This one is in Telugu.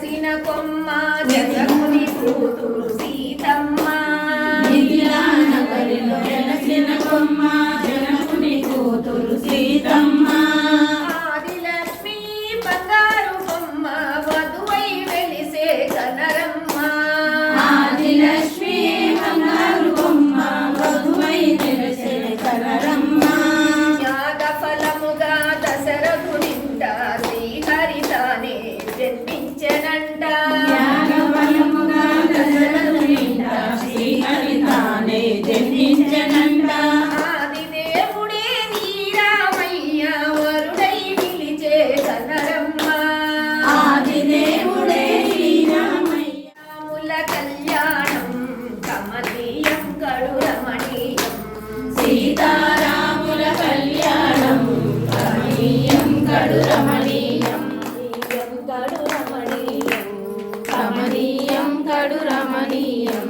వెలసిన కొమ్మ జగముని కూతురు సీతమ్మ మిథిలా నగరిలో వెలసిన కొమ్మ జనకుని కూతురు సీతమ్మ ఆదిలక్ష్మి బంగారు కొమ్మ వధువై వెలిసే కనరమ్మ ఆదిలక్ష్మి బంగారు కొమ్మ వధువై వెలిసే కనరమ్మ యాగఫలముగా దశరథునింట శ్రీహరితానే జన్మించెనంట యాగఫలముగా దశరథునింట శ్రీహరితానే జన్మించెనంట ఆదిదేవుడే శ్రీరామయ్య వరుడై పిలిచే కనరమ్మ ఆదిదేవుడే శ్రీరామయ్య రాముల కళ్యాణం కమనీయం కడురమణీయం సీతారాముల కళ్యాణం కమనీయం కడురమణీయం కడురమణీయం కమనీయం కడురమణీయం